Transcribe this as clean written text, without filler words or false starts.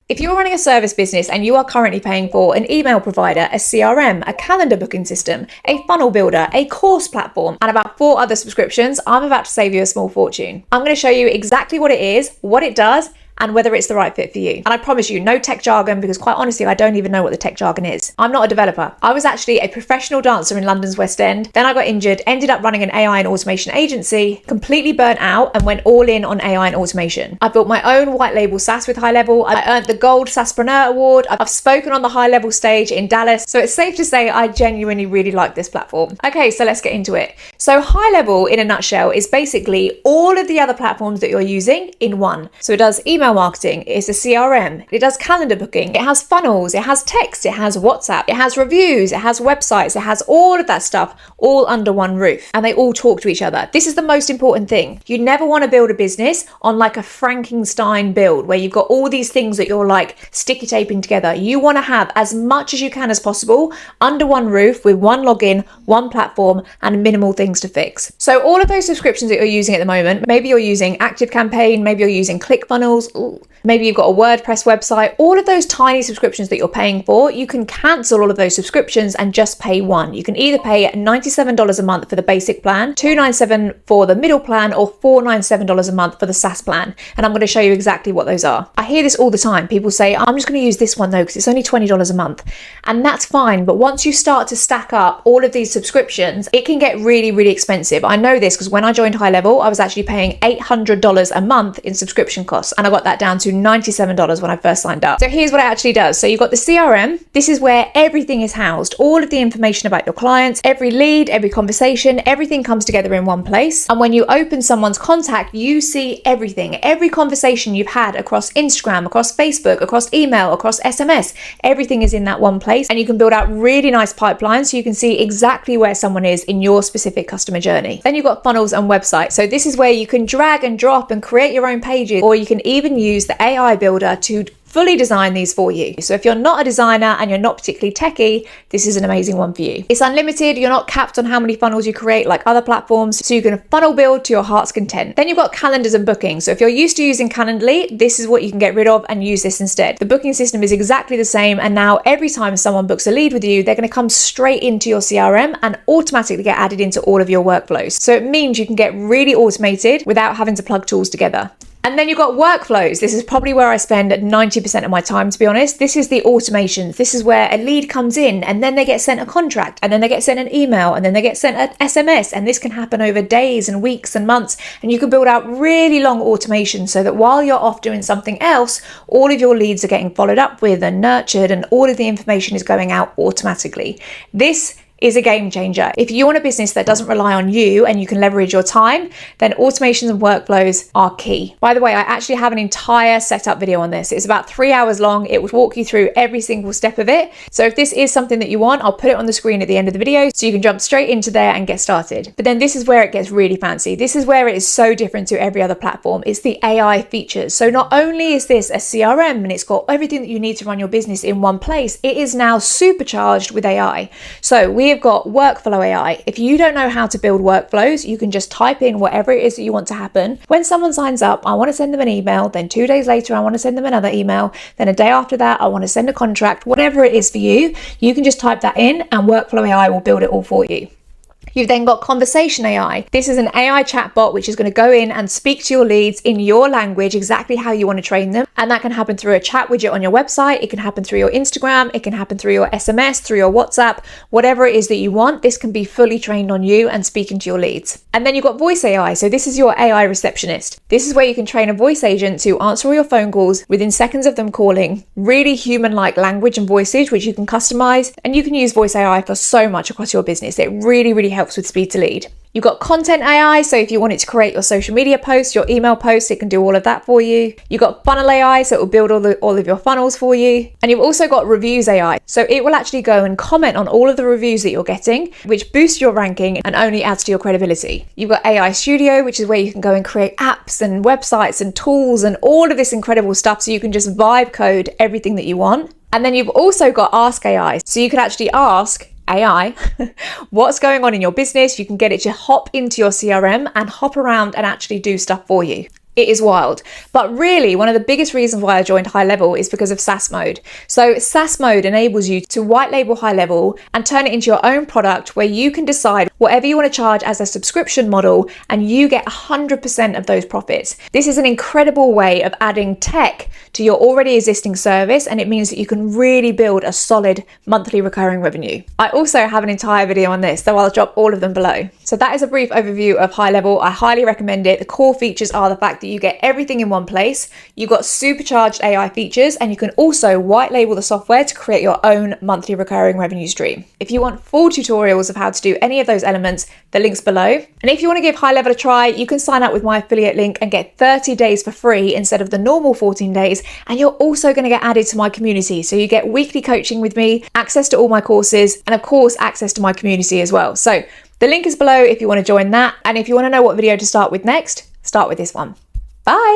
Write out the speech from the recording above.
If you're running a service business and you are currently paying for an email provider, a CRM, a calendar booking system, a funnel builder, a course platform, and about 4 other subscriptions, I'm about to save you a small fortune. I'm going to show you exactly what it is, what it does, and whether it's the right fit for you. And I promise you, no tech jargon, because quite honestly, I don't even know what the tech jargon is. I'm not a developer. I was actually a professional dancer in London's West End. Then I got injured, ended up running an AI and automation agency, completely burnt out, and went all in on AI and automation. I built my own white label SaaS with HighLevel. I earned the Gold SaaSpreneur Award. I've spoken on the HighLevel stage in Dallas. So it's safe to say I genuinely really like this platform. Okay, so let's get into it. So HighLevel, in a nutshell, is basically all of the other platforms that you're using in one. So it does email marketing, it's a CRM, it does calendar booking, it has funnels, it has text, it has WhatsApp, it has reviews, it has websites, it has all of that stuff all under one roof, and they all talk to each other. This is the most important thing. You never want to build a business on like a Frankenstein build where you've got all these things that you're like sticky taping together. You want to have as much as you can as possible under one roof with one login, one platform, and minimal things to fix. So all of those subscriptions that you're using at the moment, maybe you're using ActiveCampaign, maybe you're using ClickFunnels, maybe you've got a WordPress website, all of those tiny subscriptions that you're paying for, you can cancel all of those subscriptions and just pay one. You can either pay $97 a month for the basic plan, $297 for the middle plan, or $497 a month for the SaaS plan. And I'm going to show you exactly what those are. I hear this all the time. People say, I'm just going to use this one though, because it's only $20 a month. And that's fine. But once you start to stack up all of these subscriptions, it can get really, really expensive. I know this because when I joined HighLevel, I was actually paying $800 a month in subscription costs. And I got that down to $97 when I first signed up. So here's what it actually does. So you've got the CRM. This is where everything is housed. All of the information about your clients, every lead, every conversation, everything comes together in one place. And when you open someone's contact, you see everything. Every conversation you've had across Instagram, across Facebook, across email, across SMS, everything is in that one place. And you can build out really nice pipelines so you can see exactly where someone is in your specific customer journey. Then you've got funnels and websites. So this is where you can drag and drop and create your own pages, or you can even use the AI builder to fully design these for you. So if you're not a designer and you're not particularly techie, this is an amazing one for you. It's unlimited. You're not capped on how many funnels you create like other platforms, so you can funnel build to your heart's content. Then you've got calendars and bookings. So if you're used to using Calendly, this is what you can get rid of and use this instead. The booking system is exactly the same, and now every time someone books a lead with you, they're going to come straight into your CRM and automatically get added into all of your workflows. So it means you can get really automated without having to plug tools together. And then you've got workflows. This is probably where I spend 90% of my time, to be honest. This is the automations. This is where a lead comes in and then they get sent a contract and then they get sent an email and then they get sent an SMS. And this can happen over days and weeks and months. And you can build out really long automations so that while you're off doing something else, all of your leads are getting followed up with and nurtured, and all of the information is going out automatically. This is a game changer. If you want a business that doesn't rely on you and you can leverage your time, then automations and workflows are key. By the way, I actually have an entire setup video on this. It's about 3 hours long. It will walk you through every single step of it. So if this is something that you want, I'll put it on the screen at the end of the video so you can jump straight into there and get started. But then this is where it gets really fancy. This is where it is so different to every other platform. It's the AI features. So not only is this a CRM and it's got everything that you need to run your business in one place, it is now supercharged with AI. So we have got workflow AI. If you don't know how to build workflows, you can just type in whatever it is that you want to happen. When someone signs up, I want to send them an email. Then 2 days later, I want to send them another email. Then a day after that, I want to send a contract. Whatever it is for you, you can just type that in and workflow AI will build it all for you. You've then got conversation AI. This is an AI chatbot which is going to go in and speak to your leads in your language, exactly how you want to train them. And that can happen through a chat widget on your website. It can happen through your Instagram. It can happen through your SMS, through your WhatsApp, whatever it is that you want. This can be fully trained on you and speaking to your leads. And then you've got voice AI. So this is your AI receptionist. This is where you can train a voice agent to answer all your phone calls within seconds of them calling. Really human-like language and voices, which you can customize. And you can use voice AI for so much across your business. It really, really helps with speed to lead. You've got content AI, so if you want it to create your social media posts, your email posts, it can do all of that for you. You've got funnel AI, so it will build all of your funnels for you. And you've also got reviews AI, so it will actually go and comment on all of the reviews that you're getting, which boosts your ranking and only adds to your credibility. You've got AI Studio, which is where you can go and create apps and websites and tools and all of this incredible stuff, so you can just vibe code everything that you want. And then you've also got Ask AI, so you can actually ask AI what's going on in your business. You can get it to hop into your CRM and hop around and actually do stuff for you. It is wild. But really, one of the biggest reasons why I joined HighLevel is because of SaaS mode. So SaaS mode enables you to white label HighLevel and turn it into your own product where you can decide whatever you want to charge as a subscription model and you get 100% of those profits. This is an incredible way of adding tech to your already existing service, and it means that you can really build a solid monthly recurring revenue. I also have an entire video on this, so I'll drop all of them below. So that is a brief overview of HighLevel. I highly recommend it. The core features are the fact that you get everything in one place. You've got supercharged AI features, and you can also white label the software to create your own monthly recurring revenue stream. If you want full tutorials of how to do any of those elements, the link's below. And if you want to give HighLevel a try, you can sign up with my affiliate link and get 30 days for free instead of the normal 14 days. And you're also going to get added to my community. So you get weekly coaching with me, access to all my courses, and of course, access to my community as well. So the link is below if you want to join that. And if you want to know what video to start with next, start with this one. Bye.